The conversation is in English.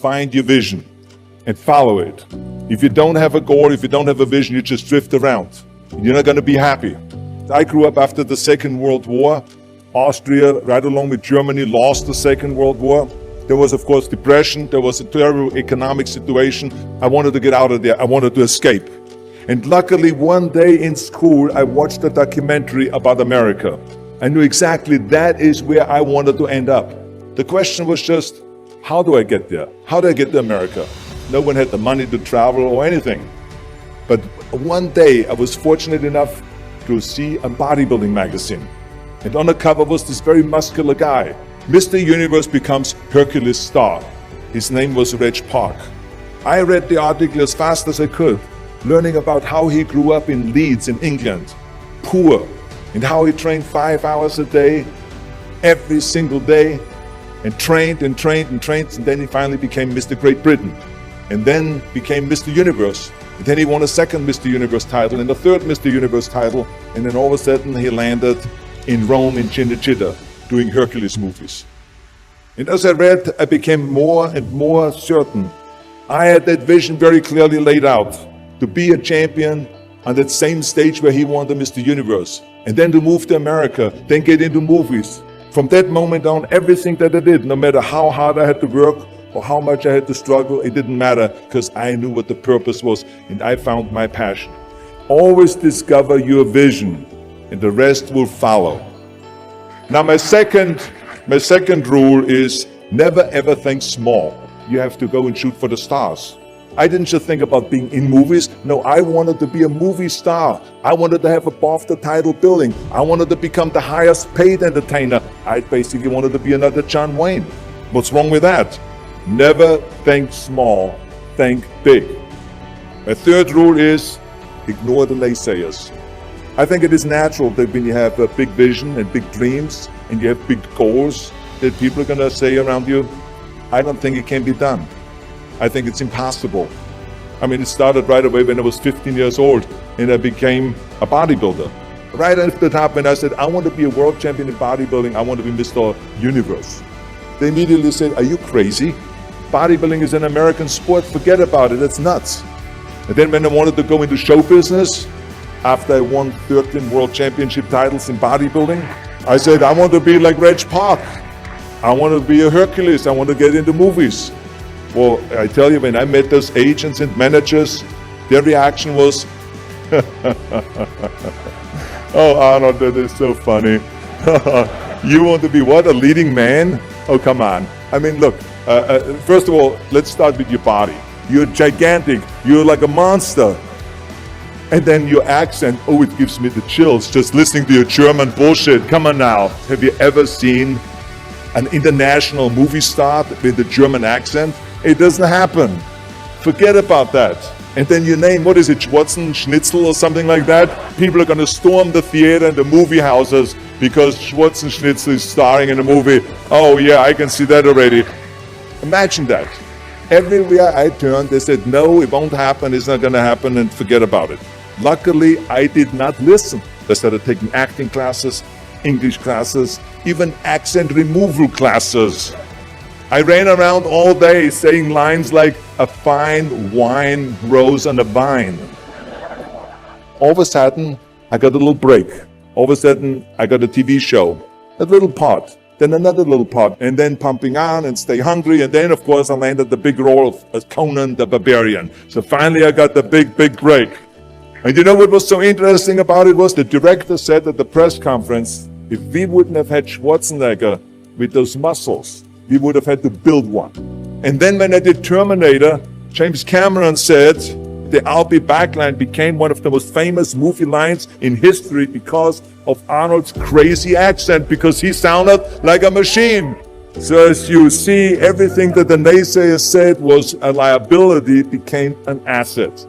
find your vision and follow it. If you don't have a goal, if you don't have a vision, you just drift around. You're not going to be happy. I grew up after the Second World War. Austria, right along with Germany, lost the Second World War. There was, of course, depression. There was a terrible economic situation. I wanted to get out of there. I wanted to escape. And luckily, one day in school, I watched a documentary about America. I knew exactly that is where I wanted to end up. The question was just, how do I get there? How do I get to America? No one had the money to travel or anything. But one day, I was fortunate enough to see a bodybuilding magazine. And on the cover was this very muscular guy. Mr. Universe becomes Hercules star. His name was Reg Park. I read the article as fast as I could, learning about how he grew up in Leeds in England, poor, and how he trained 5 hours a day, every single day, and trained and trained and trained, and then he finally became Mr. Great Britain, and then became Mr. Universe. And then he won a second Mr. Universe title and a third Mr. Universe title, and then all of a sudden he landed in Rome in Cinecittà doing Hercules movies. And as I read, I became more and more certain. I had that vision very clearly laid out, to be a champion on that same stage where he won the Mr. Universe, and then to move to America, then get into movies. From that moment on, everything that I did, no matter how hard I had to work or how much I had to struggle, it didn't matter, because I knew what the purpose was and I found my passion. Always discover your vision and the rest will follow. Now my second rule is never ever think small. You have to go and shoot for the stars. I didn't just think about being in movies. No, I wanted to be a movie star. I wanted to have above the title billing. I wanted to become the highest paid entertainer. I basically wanted to be another John Wayne. What's wrong with that? Never think small, think big. My third rule is ignore the naysayers. I think it is natural that when you have a big vision and big dreams and you have big goals, that people are going to say around you, I don't think it can be done. I think it's impossible. I mean, it started right away when I was 15 years old and I became a bodybuilder. Right after that, when I said, I want to be a world champion in bodybuilding, I want to be Mr. Universe. They immediately said, are you crazy? Bodybuilding is an American sport, forget about it, it's nuts. And then when I wanted to go into show business, after I won 13 world championship titles in bodybuilding, I said, I want to be like Reg Park. I want to be a Hercules, I want to get into movies. Well, I tell you, when I met those agents and managers, their reaction was, oh, Arnold, that is so funny. You want to be what, a leading man? Oh, come on. I mean, look, first of all, let's start with your body. You're gigantic, you're like a monster. And then your accent, oh, it gives me the chills just listening to your German bullshit. Come on now. Have you ever seen an international movie star with a German accent? It doesn't happen. Forget about that. And then your name, what is it, Schnitzel or something like that? People are going to storm the theater and the movie houses because Schnitzel is starring in a movie. Oh yeah, I can see that already. Imagine that. Everywhere I turned, they said, no, it won't happen, it's not going to happen, and forget about it. Luckily, I did not listen. I started taking acting classes, English classes, even accent removal classes. I ran around all day saying lines like, a fine wine grows on a vine. All of a sudden, I got a little break. All of a sudden, I got a TV show, a little part, then another little part, and then Pumping On and Stay Hungry, and then, of course, I landed the big role of Conan the Barbarian. So finally, I got the big break. And you know what was so interesting about it was the director said at the press conference, if we wouldn't have had Schwarzenegger with those muscles, we would have had to build one. And then when I did Terminator, James Cameron said the I'll be back line became one of the most famous movie lines in history because of Arnold's crazy accent, because he sounded like a machine. So as you see, everything that the naysayers said was a liability became an asset.